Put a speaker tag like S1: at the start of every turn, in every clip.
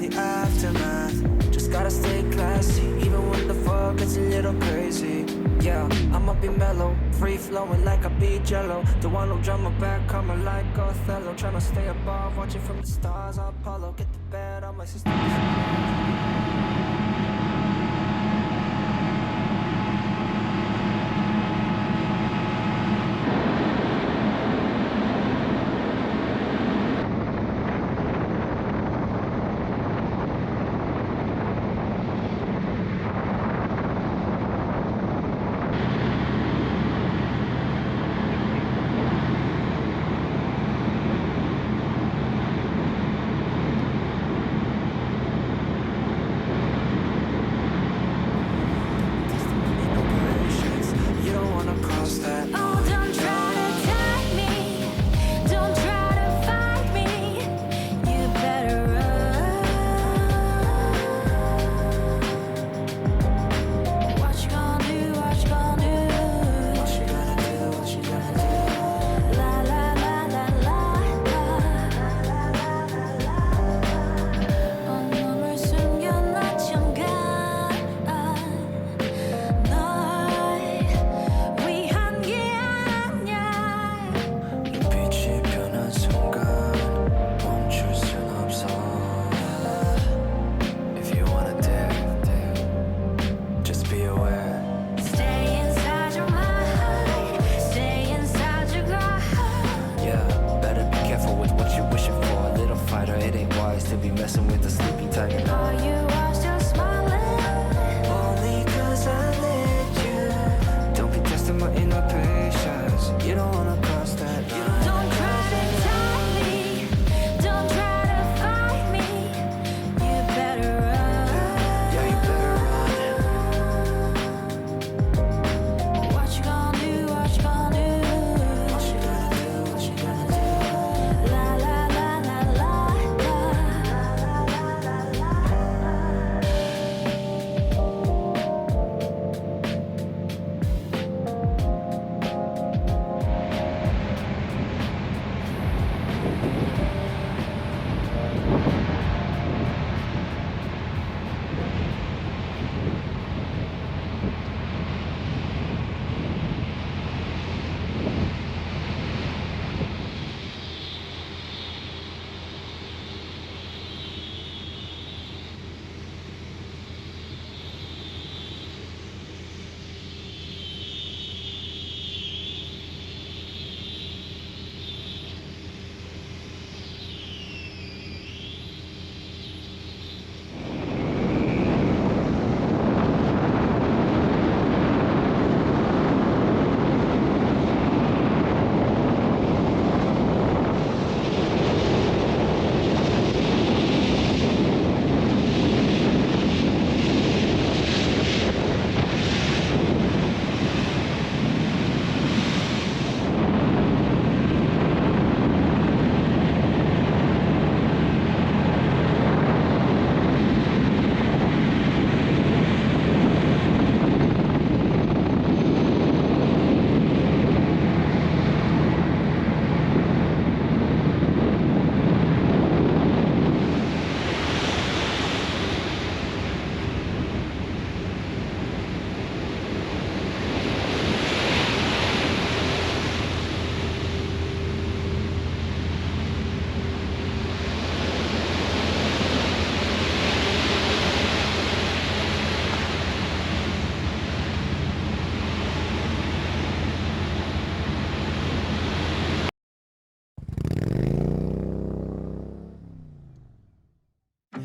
S1: the aftermath. Just gotta stay classy, even when the fuck gets a little crazy. Yeah, I'ma be mellow, free flowing like I be Jello. The one who drama back, coming like Othello. Tryna stay above, watching from the stars. Apollo, get the bed on my sister.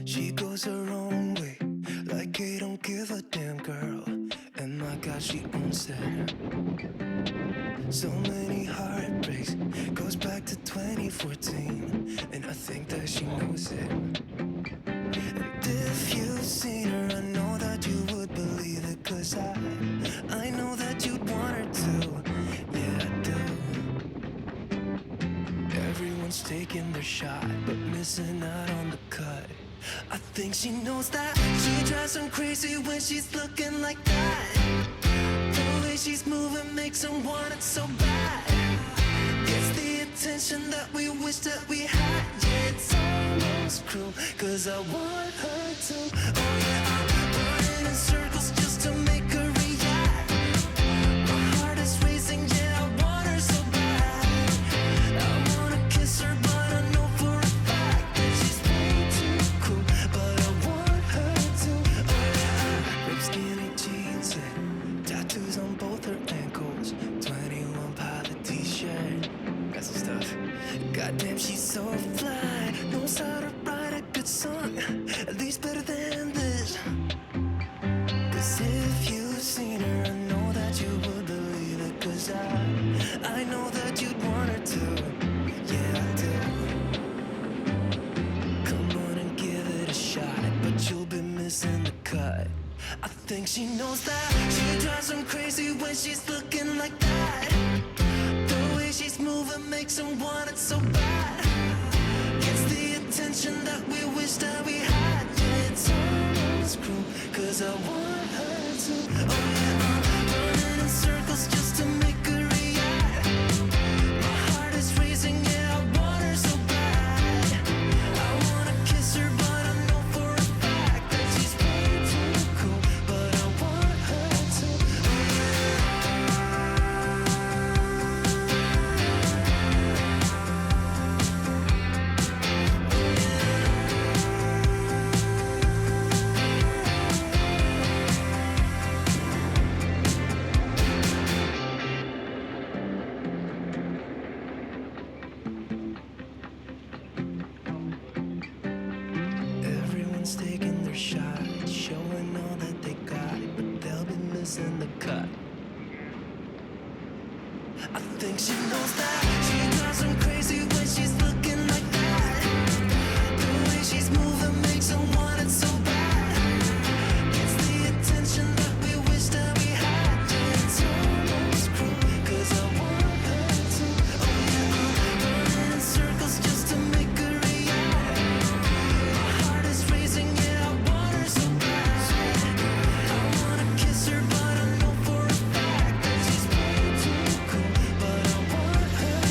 S1: She goes her own way, like I don't give a damn, girl. And my God, she owns it. So many heartbreaks, goes back to 2014, and I think that she knows it. And if you've seen her, I know that you would believe it, 'cause I know that you'd want her to. Yeah, I do. Everyone's taking their shot, but missing out on the cut. I think she knows that. She drives them crazy when she's looking like that. The way she's moving makes them want it so bad. It's the attention that we wish that we had. Yeah, it's almost cruel, cause I want her to. Oh yeah, I'm running in circles just to make her react. My heart is racing, yeah, I want her so bad. I wanna kiss her, but I know for a fact that she's way too cool, but I want her to. Oh yeah, ripped skinny jeans and tattoos on both her ankles, 21 Pilot t-shirt, got some stuff. Goddamn, she's so fly, knows how to write a good song, at least better than this. Cause if you've seen her, I know that you would believe it. Cause I know that you'd want her to. Yeah, I do. Come on and give it a shot, but you'll be missing the cut. I think she knows that. She drives him crazy when she's looking like that. The way she's moving makes him want it so bad. Gets the attention that we wish that we had. Yeah, it's almost cruel, cause I want her to. Oh yeah, I'm running in circles just to make her react. My heart is racing, yeah, I want her so bad. I wanna kiss her, but I know for a fact that she's way too cool, but I want her to. Oh yeah. Everyone's taking their shot, showing all that they got, but they'll be missing the cut. I think she knows that. She drives him crazy when she's looking like that. The way she's moving makes him want it so bad. Gets the attention that we wish that we had. Yeah, it's almost cruel, cause I want her to. Oh yeah, I'm running in circles just to make her react. My heart is racing, yeah, I want her so bad. I wanna kiss her, but I know for a fact that she's way too cool, but I want her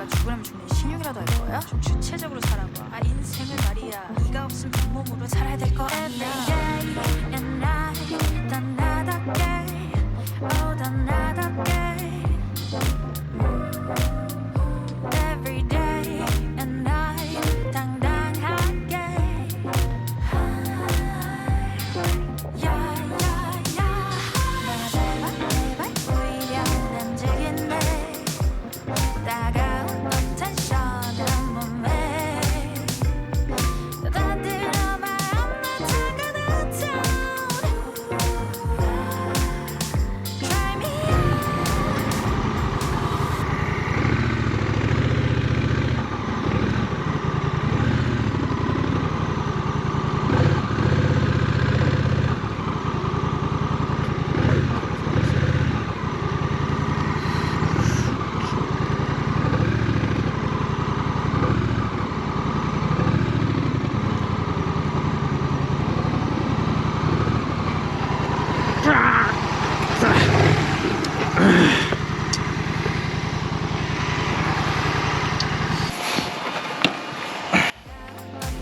S2: 내가 죽으려면 죽는 신용이라도 할 거야? 좀 주체적으로 살아봐. 아 인생을 말이야 네가 없으면 빈몸으로 살아야 될 거 아니야. Every day and night 단 나답게 단 나답게 Every day and night 당당하게 야야야 내 발 오히려 난지긴데 따가운 텐션한 몸에 떠들어 마음 나 차가운 town Try me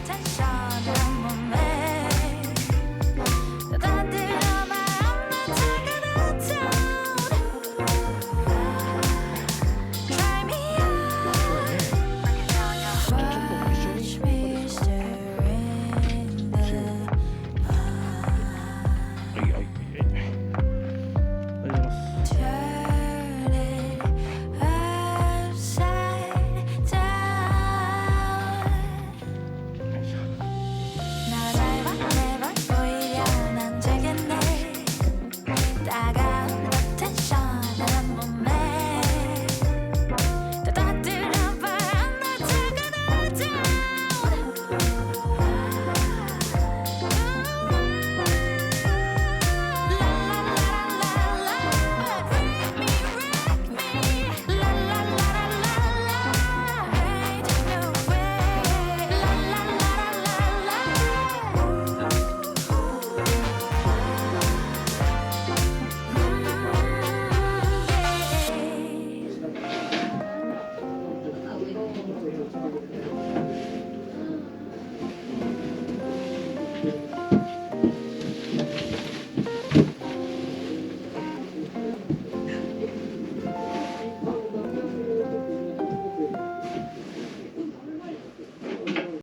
S2: 텐션한 몸에 떠들어 마음 나 차가운 town Try me Watch me stir in the Turn it upside down 나 닮아 내발 오히려 난 되겠네 따가